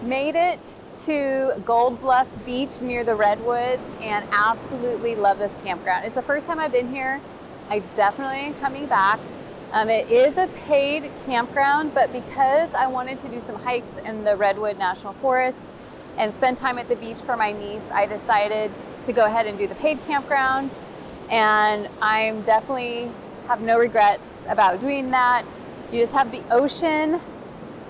Made it to Gold Bluff Beach near the Redwoods and absolutely love this campground. It's the first time I've been here. I definitely am coming back. It is a paid campground, but because I wanted to do some hikes in the Redwood National Forest and spend time at the beach for my niece, I decided to go ahead and do the paid campground. And I'm definitely have no regrets about doing that. You just have the ocean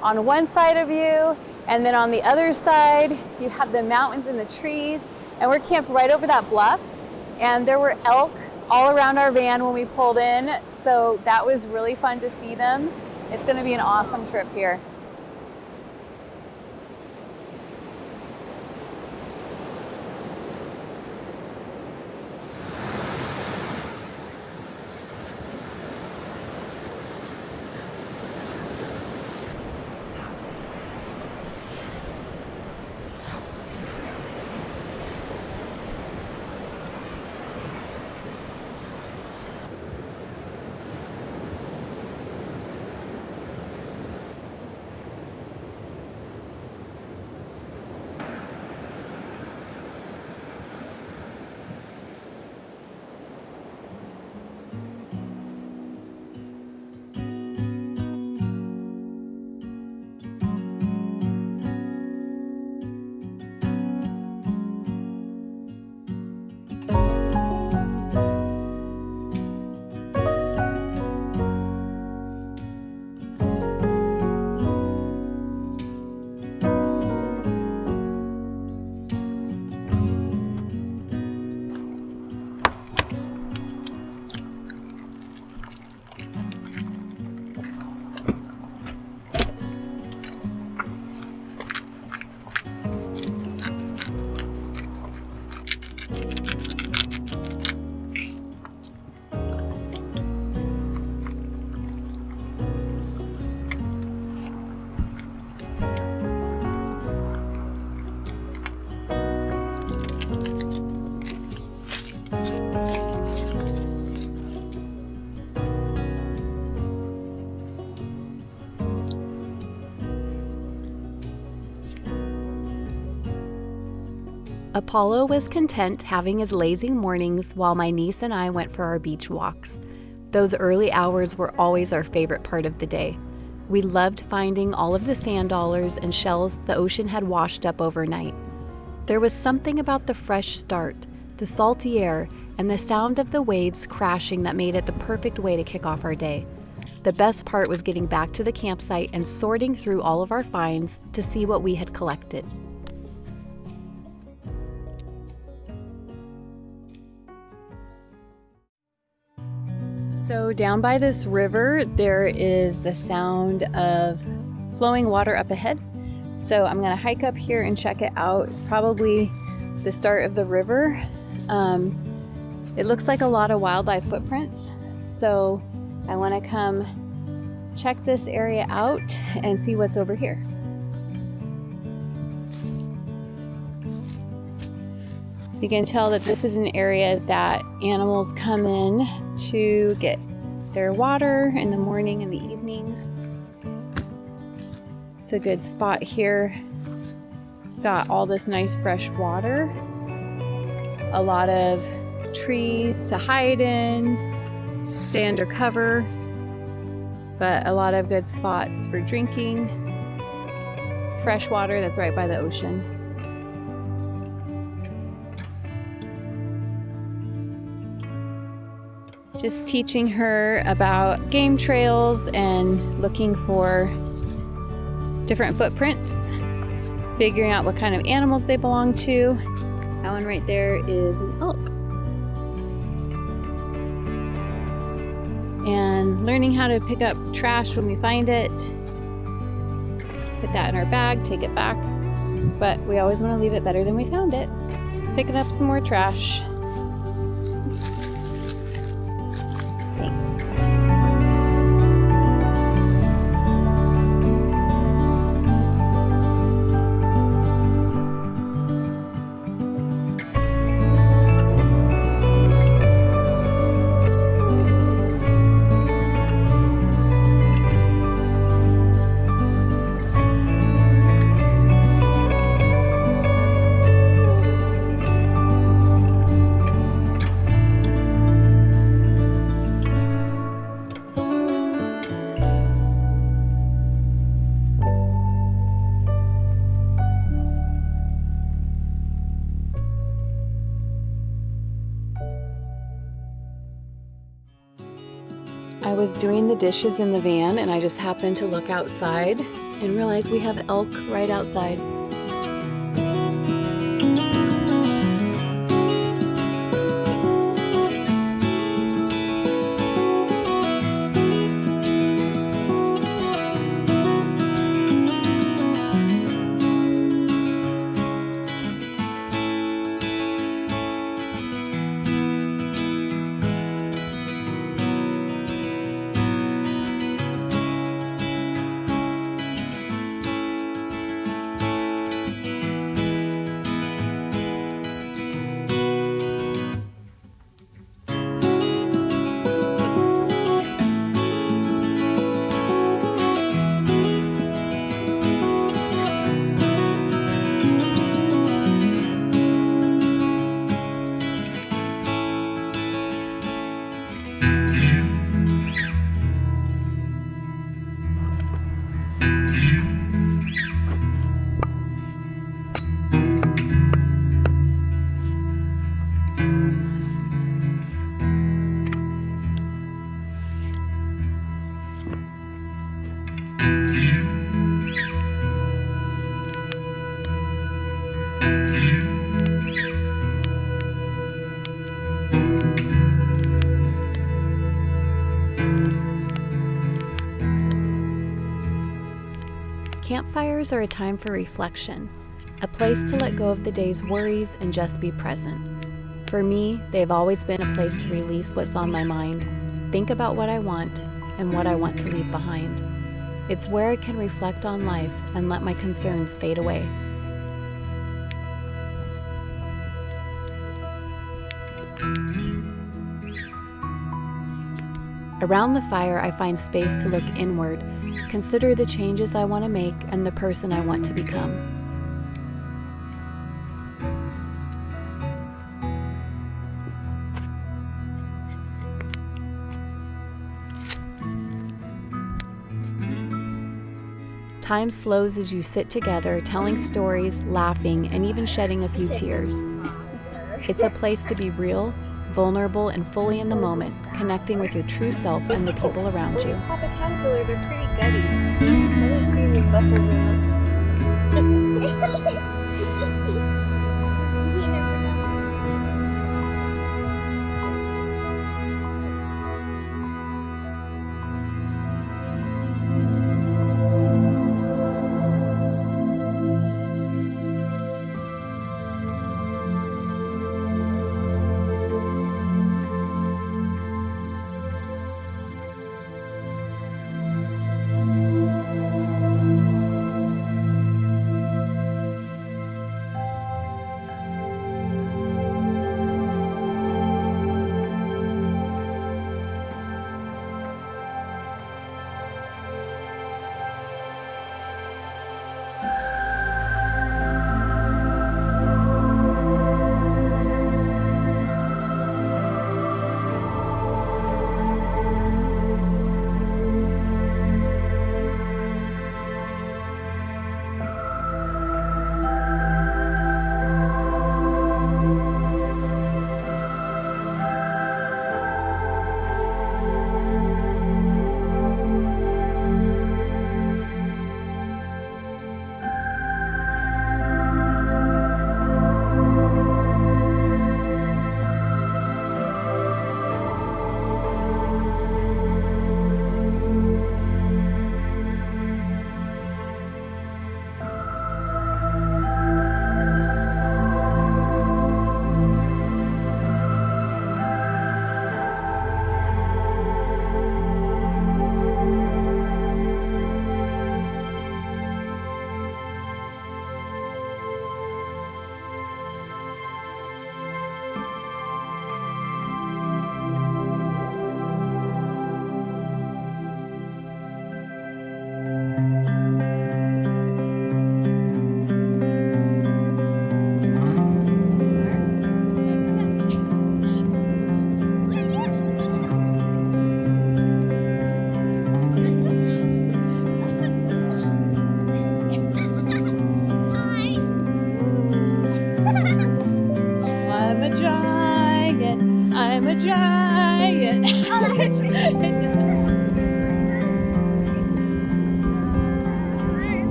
on one side of you, and then on the other side, you have the mountains and the trees. And we're camped right over that bluff. And there were elk all around our van when we pulled in. So that was really fun to see them. It's gonna be an awesome trip here. Apollo was content having his lazy mornings while my niece and I went for our beach walks. Those early hours were always our favorite part of the day. We loved finding all of the sand dollars and shells the ocean had washed up overnight. There was something about the fresh start, the salty air, and the sound of the waves crashing that made it the perfect way to kick off our day. The best part was getting back to the campsite and sorting through all of our finds to see what we had collected. So So down by this river, there is the sound of flowing water up ahead. So I'm gonna hike up here and check it out. It's probably the start of the river. It looks like a lot of wildlife footprints. So I wanna come check this area out and see what's over here. You can tell that this is an area that animals come in to get their water in the morning and the evenings. It's a good spot here. Got all this nice fresh water. A lot of trees to hide in, stay under cover, but a lot of good spots for drinking. Fresh water that's right by the ocean. Just teaching her about game trails and looking for different footprints, figuring out what kind of animals they belong to. That one right there is an elk. And learning how to pick up trash when we find it. Put that in our bag, take it back. But we always want to leave it better than we found it. Picking up some more trash. Thanks. I was doing the dishes in the van and I just happened to look outside and realized we have elk right outside. Campfires are a time for reflection, a place to let go of the day's worries and just be present. For me, they've always been a place to release what's on my mind, think about what I want, and what I want to leave behind. It's where I can reflect on life and let my concerns fade away. Around the fire, I find space to look inward, consider the changes I want to make and the person I want to become. Time slows as you sit together, telling stories, laughing, and even shedding a few tears. It's a place to be real, vulnerable, and fully in the moment, connecting with your true self and the people around you. Pop a caterpillar, they're pretty gutty. I haven't seen any muscles in them.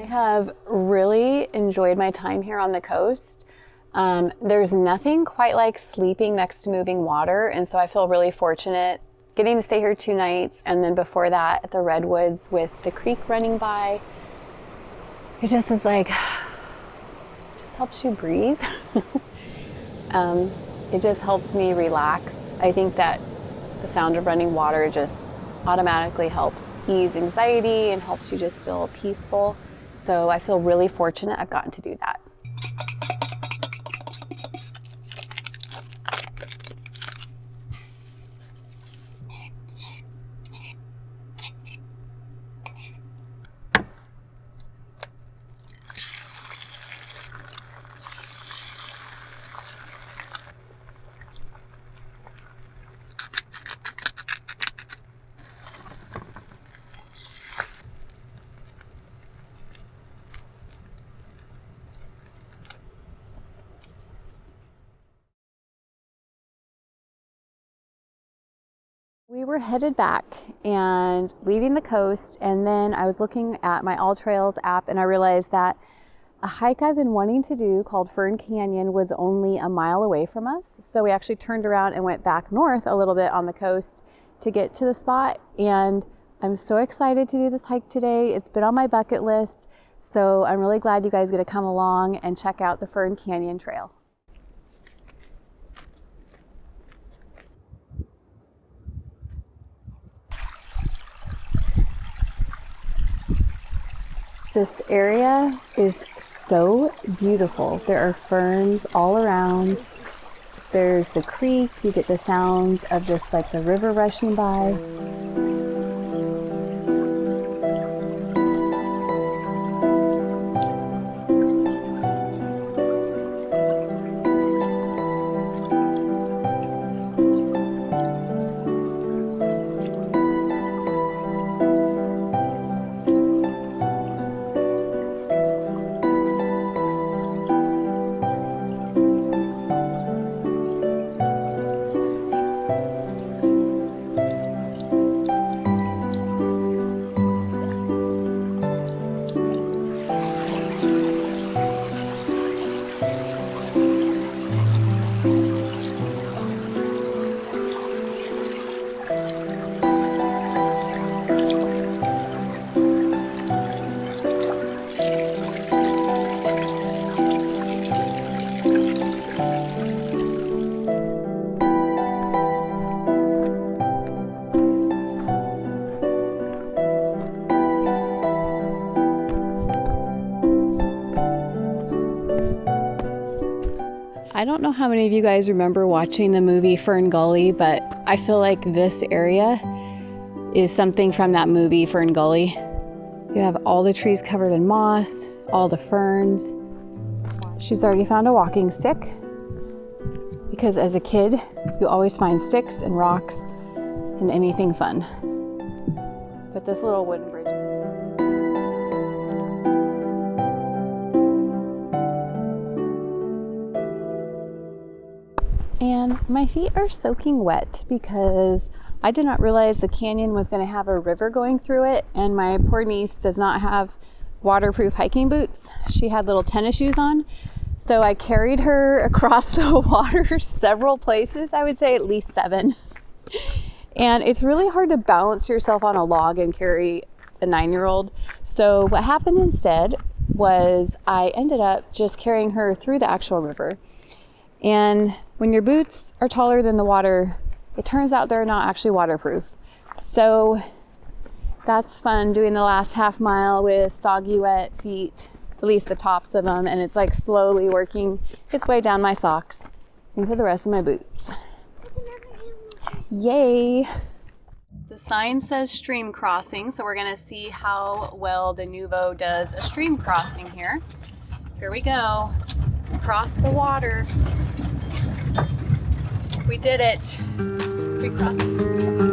have really enjoyed my time here on the coast. There's nothing quite like sleeping next to moving water, and so I feel really fortunate getting to stay here 2 nights, and then before that at the redwoods with the creek running by. It just is like, it just helps you breathe. It just helps me relax. I think that the sound of running water just automatically helps ease anxiety and helps you just feel peaceful. So I feel really fortunate I've gotten to do that. We were headed back and leaving the coast, and then I was looking at my All Trails app and I realized that a hike I've been wanting to do called Fern Canyon was only a mile away from us. So we actually turned around and went back north a little bit on the coast to get to the spot, and I'm so excited to do this hike today. It's been on my bucket list, so I'm really glad you guys get to come along and check out the Fern Canyon Trail. This area is so beautiful. There are ferns all around. There's the creek. You get the sounds of just like the river rushing by. I don't know how many of you guys remember watching the movie Fern Gully, but I feel like this area is something from that movie, Fern Gully. You have all the trees covered in moss, all the ferns. She's already found a walking stick, because as a kid, you always find sticks and rocks and anything fun. But this little wooden bridge is... And my feet are soaking wet because I did not realize the canyon was going to have a river going through it, and my poor niece does not have waterproof hiking boots. She had little tennis shoes on, so I carried her across the water several places, I would say at least 7. And it's really hard to balance yourself on a log and carry a 9-year-old. So what happened instead was I ended up just carrying her through the actual river. And when your boots are taller than the water, it turns out they're not actually waterproof. So that's fun, doing the last half mile with soggy, wet feet, at least the tops of them, and it's like slowly working its way down my socks into the rest of my boots. Yay! The sign says stream crossing, so we're gonna see how well the Nuvo does a stream crossing here. Here we go. Across the water. We did it. We crossed.